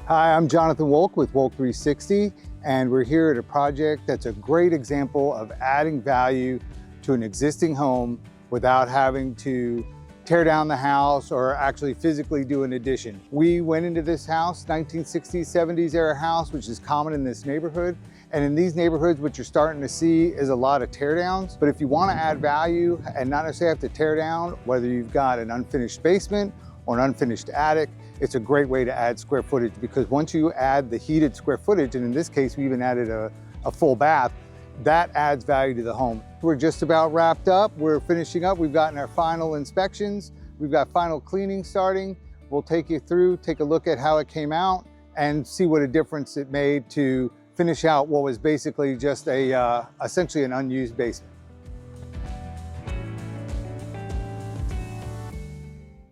Hi, I'm Jonathan Wolk with Wolk360, and we're here at a project that's a great example of adding value to an existing home without having to tear down the house or actually physically do an addition. We went into this house, 1960s, 70s era house, which is common in this neighborhood. And in these neighborhoods, what you're starting to see is a lot of tear downs. But if you want to add value and not necessarily have to tear down, whether you've got an unfinished basement or an unfinished attic, it's a great way to add square footage, because once you add the heated square footage, and in this case, we even added a full bath, that adds value to the home. We're just about wrapped up. We're finishing up. We've gotten our final inspections. We've got final cleaning starting. We'll take you through, take a look at how it came out and see what a difference it made to finish out what was basically just essentially an unused basement.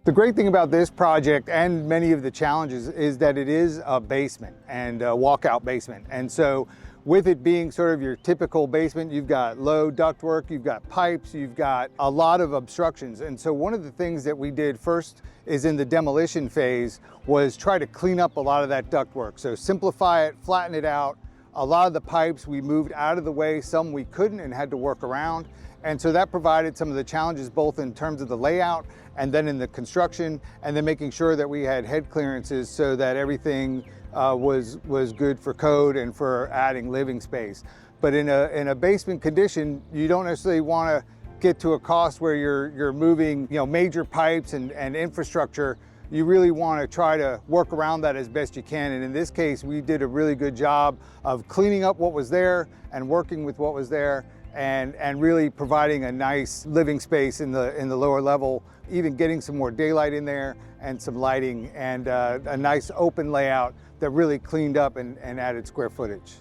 The great thing about this project and many of the challenges is that it is a basement and a walkout basement. And so with it being sort of your typical basement, you've got low ductwork, you've got pipes, you've got a lot of obstructions. And so one of the things that we did first is in the demolition phase was try to clean up a lot of that ductwork. So simplify it, flatten it out. A lot of the pipes we moved out of the way, some we couldn't and had to work around. And so that provided some of the challenges, both in terms of the layout and then in the construction, and then making sure that we had head clearances so that everything was good for code and for adding living space. But in a basement condition, you don't necessarily want to get to a cost where you're moving, major pipes and infrastructure. You really want to try to work around that as best you can. And in this case, we did a really good job of cleaning up what was there and working with what was there, and really providing a nice living space in the lower level, even getting some more daylight in there and some lighting, and a nice open layout that really cleaned up and added square footage.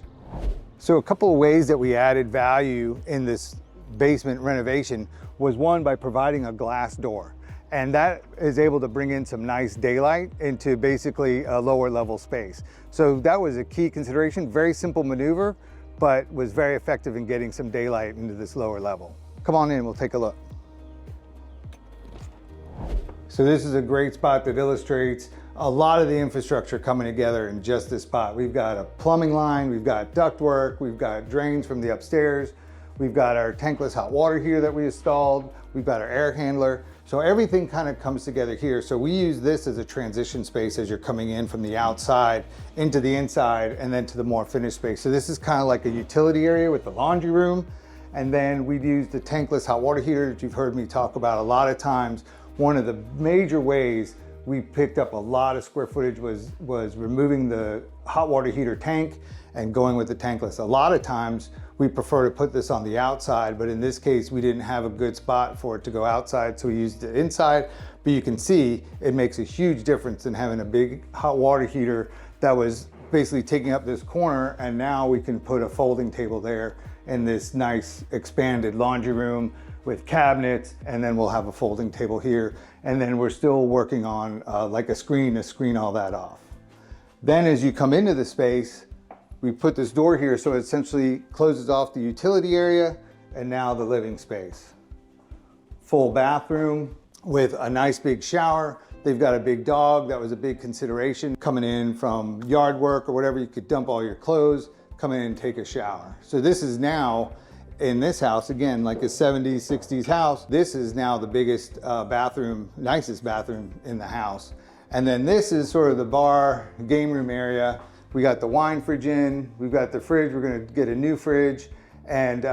So a couple of ways that we added value in this basement renovation was, one, by providing a glass door. And that is able to bring in some nice daylight into basically a lower level space. So that was a key consideration, very simple maneuver, but was very effective in getting some daylight into this lower level. Come on in, we'll take a look. So this is a great spot that illustrates a lot of the infrastructure coming together in just this spot. We've got a plumbing line, we've got ductwork, we've got drains from the upstairs, we've got our tankless hot water heater that we installed, we've got our air handler. So everything kind of comes together here. So we use this as a transition space as you're coming in from the outside into the inside and then to the more finished space. So this is kind of like a utility area with the laundry room. And then we've used the tankless hot water heater that you've heard me talk about a lot of times. One of the major ways we picked up a lot of square footage was removing the hot water heater tank and going with the tankless. A lot of times we prefer to put this on the outside, but in this case we didn't have a good spot for it to go outside, so we used it inside. But you can see it makes a huge difference in having a big hot water heater that was basically taking up this corner, and now we can put a folding table there in this nice expanded laundry room with cabinets, and then we'll have a folding table here, and then we're still working on like a screen to screen all that off. Then as you come into the space, we put this door here so it essentially closes off the utility area and now the living space. Full bathroom with a nice big shower. They've got a big dog. That was a big consideration. Coming in from yard work or whatever, you could dump all your clothes, come in and take a shower. So this is now, in this house, again, like a 70s, 60s house, this is now the biggest bathroom, nicest bathroom in the house. And then this is sort of the bar, game room area. We got the wine fridge in, we've got the fridge, we're gonna get a new fridge, and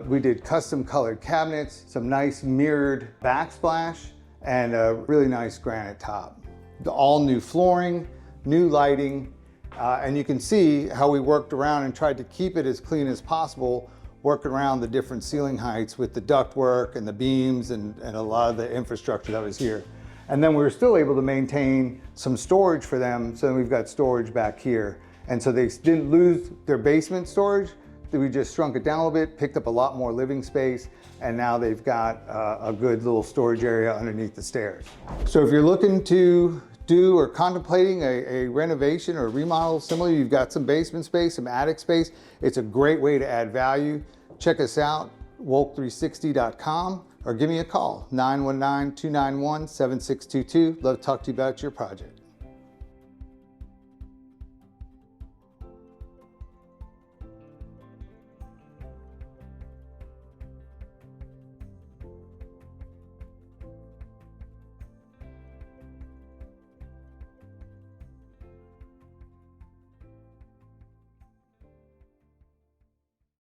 we did custom colored cabinets, some nice mirrored backsplash, and a really nice granite top. All new flooring, new lighting, and you can see how we worked around and tried to keep it as clean as possible, working around the different ceiling heights with the ductwork and the beams and a lot of the infrastructure that was here. And then we were still able to maintain some storage for them, so we've got storage back here. And so they didn't lose their basement storage. We just shrunk it down a little bit, picked up a lot more living space, and now they've got a good little storage area underneath the stairs. So if you're looking to do or contemplating a renovation or a remodel similar, you've got some basement space, some attic space, it's a great way to add value. Check us out, wolk360.com, or give me a call, 919-291-7622. Love to talk to you about your project.